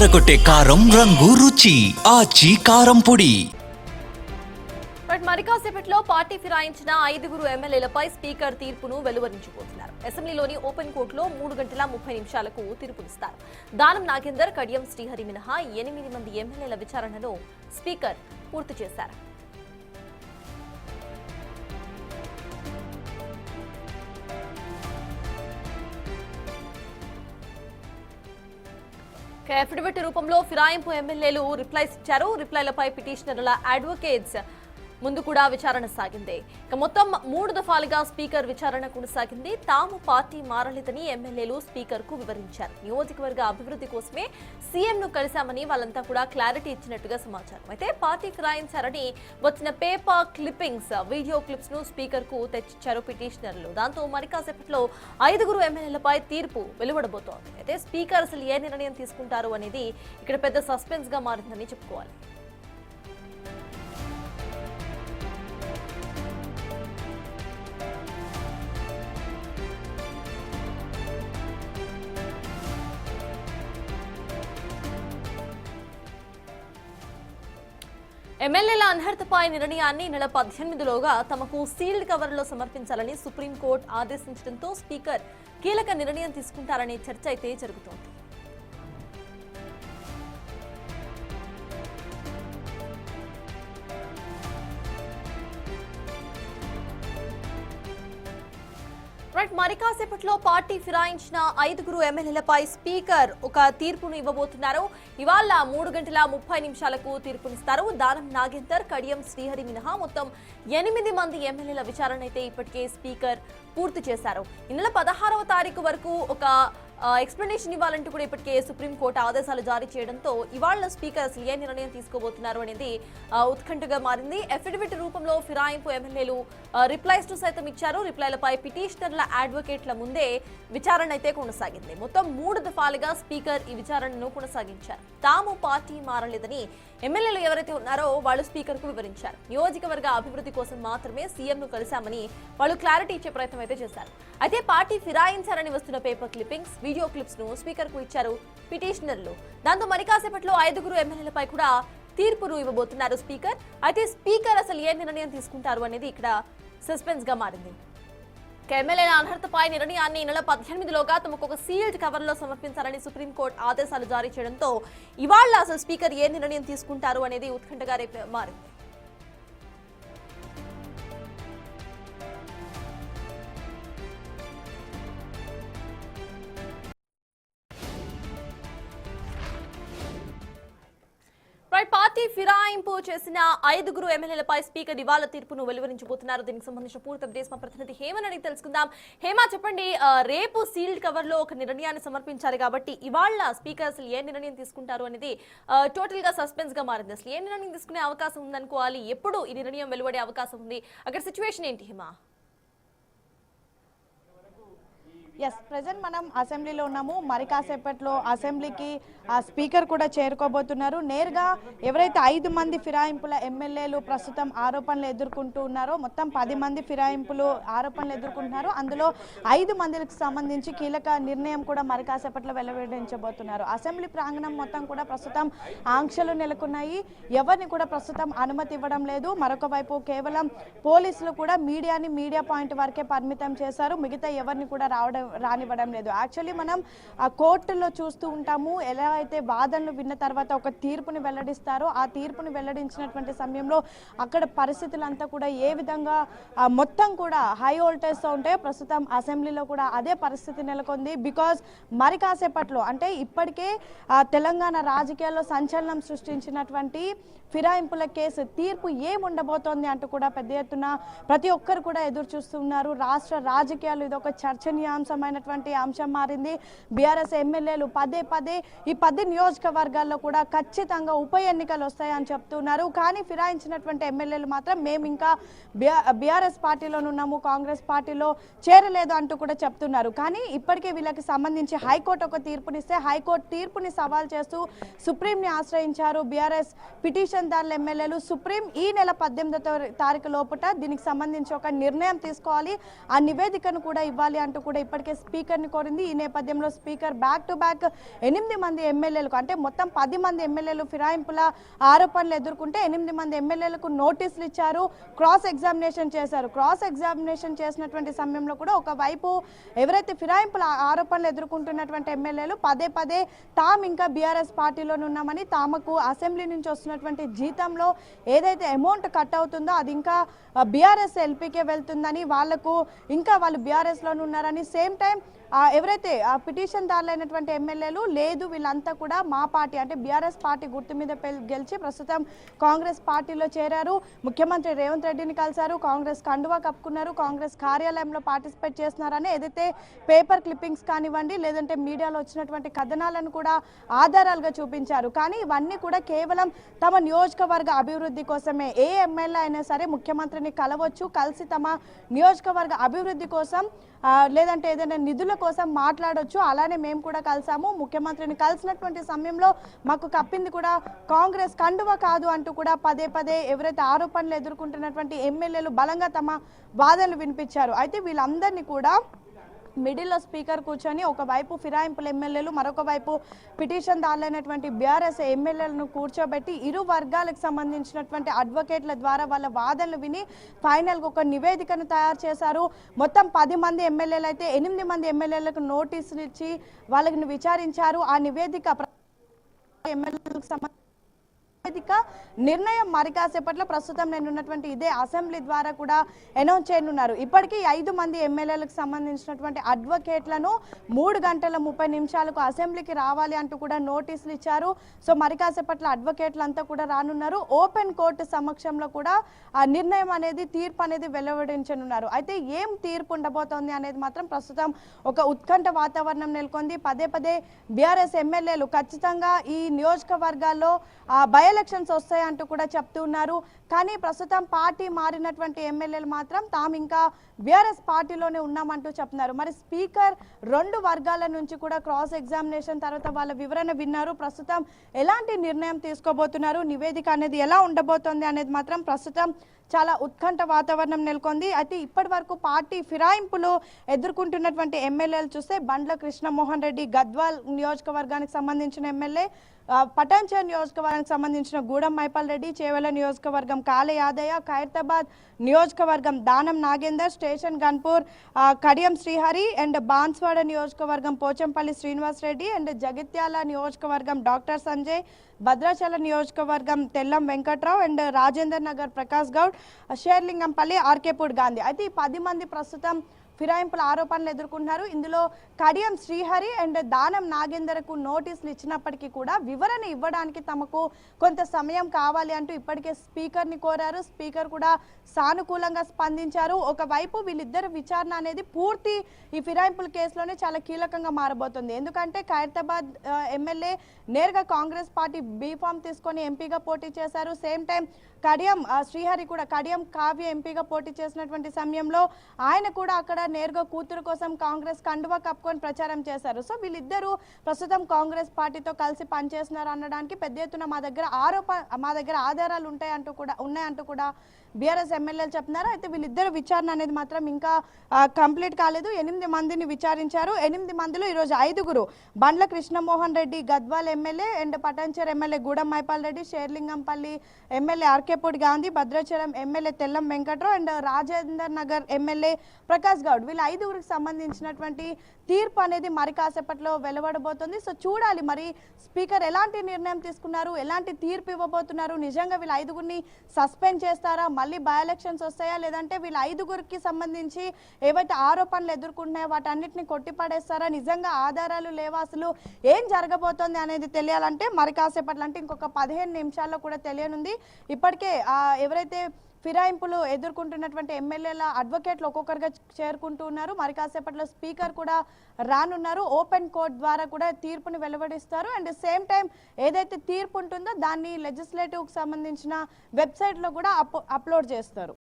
అదరకొట్టే కారం రంగు రుచి ఆచి కారం పొడి. మరి కాసేపట్లో పార్టీ ఫిరాయించిన 5 ఎమ్మెల్యేలపై స్పీకర్ తీర్పును వెలువరించబోతున్నారు. అసెంబ్లీలోని ఓపెన్ కోర్టులో 3 గంటల 30 నిమిషాలకు తీర్పునిస్తారు. దానం నాగేందర్, కడియం శ్రీహరి మినహా 8 మంది ఎమ్మెల్యేల విచారణను స్పీకర్ పూర్తి చేశారు. అఫిడవిట్ రూపంలో ఫిరాయింపు ఎమ్మెల్యేలు రిప్లైస్ ఇచ్చారు. రిప్లైలపై పిటిషనర్ల అడ్వకేట్స్ ముందు కూడా విచారణ సాగింది. ఇక మొత్తం 3 దఫాలుగా స్పీకర్ విచారణ కొనసాగింది. తాము పార్టీ మారలేదని ఎమ్మెల్యేలు స్పీకర్ కు వివరించారు. నియోజకవర్గ అభివృద్ధి కోసమే సీఎం ను కలిశామని వాళ్ళంతా కూడా క్లారిటీ ఇచ్చినట్టుగా సమాచారం. అయితే పార్టీ ఫిరాయించారని వచ్చిన పేపర్ క్లిప్పింగ్స్, వీడియో క్లిప్స్ ను స్పీకర్ కు తెచ్చిచ్చారు పిటిషనర్లు. దాంతో మరి కాసేపట్లో 5 ఎమ్మెల్యేలపై తీర్పు వెలువడబోతోంది. అయితే స్పీకర్ అసలు ఏ నిర్ణయం తీసుకుంటారు అనేది ఇక్కడ పెద్ద సస్పెన్స్ గా మారిందని చెప్పుకోవాలి. ఎమ్మెల్యేల అనర్హతపై నిర్ణయాన్ని నెల 18లోగా తమకు సీల్డ్ కవర్లో సమర్పించాలని సుప్రీంకోర్టు ఆదేశించడంతో స్పీకర్ కీలక నిర్ణయం తీసుకుంటారనే చర్చ అయితే జరుగుతోంది. మరి కాసేపట్లో పార్టీ ఫిరాయించిన 5 ఎమ్మెల్యేలపై స్పీకర్ ఒక తీర్పును ఇవ్వబోతున్నారు. ఇవాళ 3 గంటల 30 నిమిషాలకు తీర్పునిస్తారు. దానం నాగేందర్, కడియం శ్రీహరి మినహా మొత్తం 8 మంది ఎమ్మెల్యేల విచారణ అయితే ఇప్పటికే స్పీకర్ పూర్తి చేశారు. ఈ నెల 16వ తారీఖు వరకు ఒక ఎక్స్ప్లెనేషన్ ఇవ్వాలంటూ కూడా ఇప్పటికే సుప్రీంకోర్టు ఆదేశాలు జారీ చేయడంతో ఇవాళ స్పీకర్ అసలు ఏ నిర్ణయం తీసుకోబోతున్నారు అనేది ఉత్కంఠగా మారింది. అఫిడవిట్ రూపంలో ఫిరాయింపు ఎమ్మెల్యేలు రిప్లైస్ ను సైతం ఇచ్చారు. రిప్లైలపై పిటిషనర్ల అడ్వకేట్ల ముందే విచారణ అయితే కొనసాగింది. మొత్తం 3 దఫాలుగా స్పీకర్ ఈ విచారణను కొనసాగించారు. తాము పార్టీ మారలేదని ఎమ్మెల్యేలు ఎవరైతే ఉన్నారో వాళ్ళు స్పీకర్ కు వివరించారు. నియోజకవర్గ అభివృద్ధి కోసం మాత్రమే సీఎం ను కలిశామని వాళ్ళు క్లారిటీ ఇచ్చే ప్రయత్నం అయితే చేశారు. అయితే పార్టీ ఫిరాయించారని వస్తున్న పేపర్ క్లిప్పింగ్స్, వీడియో క్లిప్స్ ను స్పీకర్ కు ఇచ్చారు పిటిషనర్లు. దాంతో మరి కాసేపట్లో 5 ఎమ్మెల్యేలపై కూడా తీర్పును ఇవ్వబోతున్నారు స్పీకర్. అయితే స్పీకర్ అసలు ఏ నిర్ణయం తీసుకుంటారు అనేది ఇక్కడ సస్పెన్స్ గా మారింది. ఎమ్మెల్యేల అనర్హతపై నిర్ణయాన్ని నెల 18లోగా తమకు ఒక సీల్డ్ కవర్లో సమర్పించాలని సుప్రీంకోర్టు ఆదేశాలు జారీ చేయడంతో ఇవాళ అసలు స్పీకర్ ఏ నిర్ణయం తీసుకుంటారు అనేది ఉత్కంఠగా మారింది. పార్టీ ఫిరాయింపు చేసిన 5 ఎమ్మెల్యేలపై స్పీకర్ ఇవాళ తీర్పును వెలువరించబోతున్నారు. దీనికి సంబంధించిన పూర్తి అప్డేట్స్ మా ప్రతినిధి హేమని అడిగి తెలుసుకుందాం. హేమ, చెప్పండి, రేపు సీల్డ్ కవర్ లో ఒక నిర్ణయాన్ని సమర్పించారు కాబట్టి ఇవాళ స్పీకర్ అసలు ఏ నిర్ణయం తీసుకుంటారు అనేది టోటల్ గా సస్పెన్స్ గా మారింది. అసలు ఏ నిర్ణయం తీసుకునే అవకాశం ఉందనుకోవాలి? ఎప్పుడు ఈ నిర్ణయం వెలువడే అవకాశం ఉంది? అక్కడ సిచ్యువేషన్ ఏంటి హేమ? ప్రెజెంట్ మనం అసెంబ్లీలో ఉన్నాము. మరి కాసేపట్లో అసెంబ్లీకి స్పీకర్ కూడా చేరుకోబోతున్నారు. నేరుగా ఎవరైతే 5 మంది ఫిరాయింపుల ఎమ్మెల్యేలు ప్రస్తుతం ఆరోపణలు ఎదుర్కొంటూ ఉన్నారో, మొత్తం 10 మంది ఫిరాయింపులు ఆరోపణలు ఎదుర్కొంటున్నారు. అందులో 5 మందికి సంబంధించి కీలక నిర్ణయం కూడా మరి కాసేపట్లో వెలువరించబోతున్నారు. అసెంబ్లీ ప్రాంగణం మొత్తం కూడా ప్రస్తుతం ఆంక్షలు నెలకొన్నాయి. ఎవరిని కూడా ప్రస్తుతం అనుమతి ఇవ్వడం లేదు. మరొక వైపు కేవలం పోలీసులు కూడా మీడియాని మీడియా పాయింట్ వరకే పరిమితం చేశారు. మిగతా ఎవరిని కూడా రానివ్వడం లేదు. యాక్చువల్లీ మనం ఆ కోర్టులో చూస్తూ ఉంటాము, ఎలా అయితే వాదనలు విన్న తర్వాత ఒక తీర్పుని వెల్లడిస్తారో, ఆ తీర్పుని వెల్లడించినటువంటి సమయంలో అక్కడ పరిస్థితులంతా కూడా ఏ విధంగా మొత్తం కూడా హై వోల్టేజ్ తో ఉంటాయో ప్రస్తుతం అసెంబ్లీలో కూడా అదే పరిస్థితి నెలకొంది. బికాజ్ మరి కాసేపట్లో అంటే ఇప్పటికే తెలంగాణ రాజకీయాల్లో సంచలనం సృష్టించినటువంటి ఫిరాయింపుల కేసు తీర్పు ఏముండబోతోంది అంటూ కూడా పెద్ద ఎత్తున ప్రతి ఒక్కరు కూడా ఎదురు చూస్తున్నారు. రాష్ట్ర రాజకీయాలు ఇది ఒక చర్చనీయాంశమైనటువంటి అంశం మారింది. బీఆర్ఎస్ ఎమ్మెల్యేలు పదే ఈ 10 నియోజకవర్గాల్లో కూడా ఖచ్చితంగా ఉప ఎన్నికలు వస్తాయని చెప్తున్నారు. కానీ ఫిరాయించినటువంటి ఎమ్మెల్యేలు మాత్రం మేము ఇంకా బీఆర్ఎస్ పార్టీలోనున్నాము, కాంగ్రెస్ పార్టీలో చేరలేదు అంటూ కూడా చెప్తున్నారు. కానీ ఇప్పటికే వీళ్ళకి సంబంధించి హైకోర్టు ఒక తీర్పునిస్తే హైకోర్టు తీర్పుని సవాల్ చేస్తూ సుప్రీంని ఆశ్రయించారు బీఆర్ఎస్ పిటిషన్ దారుల ఎమ్మెల్యేలు. సుప్రీం ఈ నెల 18వ తారీఖు లోపల దీనికి సంబంధించి ఒక నిర్ణయం తీసుకోవాలి, ఆ నివేదికను కూడా ఇవ్వాలి అంటూ కూడా ఇప్పటికే ఇప్పటికే స్పీకర్ని కోరింది. ఈ నేపథ్యంలో స్పీకర్ బ్యాక్ టు బ్యాక్ 8 మంది ఎమ్మెల్యేలకు అంటే మొత్తం 10 మంది ఎమ్మెల్యేలు ఫిరాయింపుల ఆరోపణలు ఎదుర్కొంటే 8 మంది ఎమ్మెల్యేలకు నోటీసులు ఇచ్చారు, క్రాస్ ఎగ్జామినేషన్ చేశారు. క్రాస్ ఎగ్జామినేషన్ చేసినటువంటి సమయంలో కూడా ఒకవైపు ఎవరైతే ఫిరాయింపుల ఆరోపణలు ఎదుర్కొంటున్నటువంటి ఎమ్మెల్యేలు పదే పదే తాము ఇంకా బీఆర్ఎస్ పార్టీలోనే ఉన్నామని, తామకు అసెంబ్లీ నుంచి వస్తున్నటువంటి జీతంలో ఏదైతే అమౌంట్ కట్ అవుతుందో అది ఇంకా బీఆర్ఎస్ ఎల్పీకే వెళ్తుందని, వాళ్లకు ఇంకా వాళ్ళు బీఆర్ఎస్లోనే ఉన్నారని, సేమ్ టైం ఎవరైతే పిటిషన్ దారులైనటువంటి ఎమ్మెల్యేలు లేదు వీళ్ళంతా కూడా మా పార్టీ అంటే బీఆర్ఎస్ పార్టీ గుర్తు మీద గెలిచి ప్రస్తుతం కాంగ్రెస్ పార్టీలో చేరారు, ముఖ్యమంత్రి రేవంత్ రెడ్డిని కలిశారు, కాంగ్రెస్ కండువా కప్పుకున్నారు, కాంగ్రెస్ కార్యాలయంలో పార్టిసిపేట్ చేస్తున్నారని ఏదైతే పేపర్ క్లిప్పింగ్స్ కానివ్వండి లేదంటే మీడియాలో వచ్చినటువంటి కథనాలను కూడా ఆధారాలుగా చూపించారు. కానీ ఇవన్నీ కూడా కేవలం తమ నియోజకవర్గ అభివృద్ధి కోసమే. ఏ ఎమ్మెల్యే అయినా సరే ముఖ్యమంత్రిని కలవచ్చు, కలిసి తమ నియోజకవర్గ అభివృద్ధి కోసం లేదంటే ఏదైనా నిధుల కోసం మాట్లాడొచ్చు. అలానే మేము కూడా కలిసాము, ముఖ్యమంత్రిని కలిసినటువంటి సమయంలో మాకు కప్పింది కూడా కాంగ్రెస్ కండువ కాదు అంటూ కూడా పదే పదే ఎవరైతే ఆరోపణలు ఎదుర్కొంటున్నటువంటి ఎమ్మెల్యేలు బలంగా తమ వాదనలు వినిపించారు. అయితే వీళ్ళందరినీ కూడా మిడిల్లో స్పీకర్ కూర్చొని ఒకవైపు ఫిరాయింపుల ఎమ్మెల్యేలు మరొక వైపు పిటిషన్ దారులైనటువంటి బీఆర్ఎస్ ఎమ్మెల్యేలను కూర్చోబెట్టి ఇరు వర్గాలకు సంబంధించినటువంటి అడ్వకేట్ల ద్వారా వాళ్ళ వాదనలు విని ఫైనల్గా ఒక నివేదికను తయారు చేశారు. మొత్తం 10 మంది ఎమ్మెల్యేలు అయితే 8 మంది ఎమ్మెల్యేలకు నోటీసులు ఇచ్చి వాళ్ళని విచారించారు. ఆ నివేదిక ఎమ్మెల్యేలకు సంబంధించి నిర్ణయం మరి కాసేపట్లో ప్రస్తుతం నేను ఉన్నటువంటి ఇదే అసెంబ్లీ ద్వారా కూడా అనౌన్స్ చేయనున్నారు. ఇప్పటికీ 5 మంది ఎమ్మెల్యేలకు సంబంధించినటువంటి అడ్వకేట్లను 3 గంటల 30 నిమిషాలకు అసెంబ్లీకి రావాలి అంటూ కూడా నోటీసులు ఇచ్చారు. సో మరి కాసేపట్లో అడ్వకేట్లు అంతా కూడా రానున్నారు. ఓపెన్ కోర్టు సమక్షంలో కూడా ఆ నిర్ణయం అనేది తీర్పు అనేది వెలువడించనున్నారు. అయితే ఏం తీర్పు ఉండబోతోంది అనేది మాత్రం ప్రస్తుతం ఒక ఉత్కంఠ వాతావరణం నెలకొంది. పదే పదే బీఆర్ఎస్ ఎమ్మెల్యేలు ఖచ్చితంగా ఈ నియోజకవర్గాల్లో బై ఎలక్షన్స్ వస్తాయంటూ కూడా చెప్తూ ఉన్నారు. కానీ ప్రస్తుతం పార్టీ మారినటువంటి ఎమ్మెల్యేలు మాత్రం తాము ఇంకా బీఆర్ఎస్ పార్టీలోనే ఉన్నామంటూ చెప్తున్నారు. మరి స్పీకర్ 2 వర్గాల నుంచి కూడా క్రాస్ ఎగ్జామినేషన్ తర్వాత వాళ్ళ వివరణ విన్నారు. ప్రస్తుతం ఎలాంటి నిర్ణయం తీసుకోబోతున్నారు, నివేదిక అనేది ఎలా ఉండబోతోంది అనేది మాత్రం ప్రస్తుతం చాలా ఉత్కంఠ వాతావరణం నెలకొంది. అయితే ఇప్పటి వరకు పార్టీ ఫిరాయింపులు ఎదుర్కొంటున్నటువంటి ఎమ్మెల్యేలు చూస్తే బండ్ల కృష్ణమోహన్ రెడ్డి గద్వాల్ నియోజకవర్గానికి సంబంధించిన ఎమ్మెల్యే, పటాన్చెరు నియోజకవర్గానికి సంబంధించిన గూడెం మైపాల్ రెడ్డి, చేవెళ్ల నియోజకవర్గం కాళ యాదయ్య, ఖైరతాబాద్ నియోజకవర్గం దానం నాగేందర్, స్టేషన్ గన్పూర్ కడియం శ్రీహరి అండ్ బాన్స్వాడ నియోజకవర్గం పోచంపల్లి శ్రీనివాస్ రెడ్డి అండ్ జగిత్యాల నియోజకవర్గం డాక్టర్ సంజయ్, భద్రాచల నియోజకవర్గం తెల్లం వెంకట్రావు అండ్ రాజేందర్ నగర్ ప్రకాష్ గౌడ్, షేర్లింగంపల్లి ఆర్కేపూడ్ గాంధీ. అయితే ఈ 10 మంది ప్రస్తుతం ఫిరాయింపుల ఆరోపణలు ఎదుర్కొంటున్నారు. ఇందులో కడియం శ్రీహరి అండ్ దానం నాగేందర్కు నోటీసులు ఇచ్చినప్పటికీ కూడా వివరణ ఇవ్వడానికి తమకు కొంత సమయం కావాలి అంటూ ఇప్పటికే స్పీకర్ని కోరారు. స్పీకర్ కూడా సానుకూలంగా స్పందించారు. ఒకవైపు వీళ్ళిద్దరు విచారణ అనేది పూర్తి ఈ ఫిరాయింపుల కేసులోనే చాలా కీలకంగా మారబోతుంది. ఎందుకంటే ఖైరతాబాద్ ఎమ్మెల్యే నేరుగా కాంగ్రెస్ పార్టీ బీఫామ్ తీసుకొని ఎంపీగా పోటీ చేశారు. సేమ్ టైం కడియం శ్రీహరి కూడా కడియం కావ్య ఎంపీగా పోటీ చేసినటువంటి సమయంలో ఆయన కూడా అక్కడ నేరుగా కూతురు కోసం కాంగ్రెస్ కండువా కప్పుకొని ప్రచారం చేశారు. సో వీళ్ళిద్దరూ ప్రస్తుతం కాంగ్రెస్ పార్టీతో కలిసి పనిచేస్తున్నారు అనడానికి పెద్ద ఎత్తున మా దగ్గర ఆధారాలు ఉన్నాయంటూ కూడా బీఆర్ఎస్ ఎమ్మెల్యేలు చెప్తున్నారు. అయితే వీళ్ళిద్దరు విచారణ అనేది మాత్రం ఇంకా కంప్లీట్ కాలేదు. 8 మందిని విచారించారు. 8 మందిలో ఈరోజు 5 Bandla Krishnamohan Reddy Gadwal MLA and Patancheru MLA Gudem Mahipal Reddy, Serilingampally MLA Arekapudi Gandhi, Bhadrachalam MLA Tellam Venkatrao and Rajendra Nagar MLA Prakash Goud, వీళ్ళ 5గురికి సంబంధించినటువంటి తీర్పు అనేది మరి కాసేపట్లో వెలువడబోతుంది. సో చూడాలి మరి స్పీకర్ ఎలాంటి నిర్ణయం తీసుకున్నారు, ఎలాంటి తీర్పు ఇవ్వబోతున్నారు, నిజంగా వీళ్ళ 5గురిని సస్పెండ్ చేస్తారా, మళ్ళీ బై ఎలక్షన్స్ వస్తాయా, లేదంటే వీళ్ళ 5గురికి సంబంధించి ఏవైతే ఆరోపణలు ఎదుర్కొంటున్నాయో వాటన్నిటిని కొట్టిపడేస్తారా, నిజంగా ఆధారాలు లేవా, అసలు ఏం జరగబోతోంది అనేది తెలియాలంటే మరి కాసేపట్లో అంటే ఇంకొక 15 నిమిషాల్లో కూడా తెలియనుంది. ఇప్పటికే ఎవరైతే ఫిరాయింపులు ఎదుర్కొంటున్నటువంటి ఎమ్మెల్యేల అడ్వకేట్లు ఒక్కొక్కరుగా చేరుకుంటూ ఉన్నారు. మరి కాసేపట్లో స్పీకర్ కూడా రానున్నారు. ఓపెన్ కోర్ట్ ద్వారా కూడా తీర్పుని వెలువడిస్తారు. అండ్ సేమ్ టైం ఏదైతే తీర్పు ఉంటుందో దాన్ని లెజిస్లేటివ్కి సంబంధించిన వెబ్సైట్లో కూడా అప్లోడ్ చేస్తారు.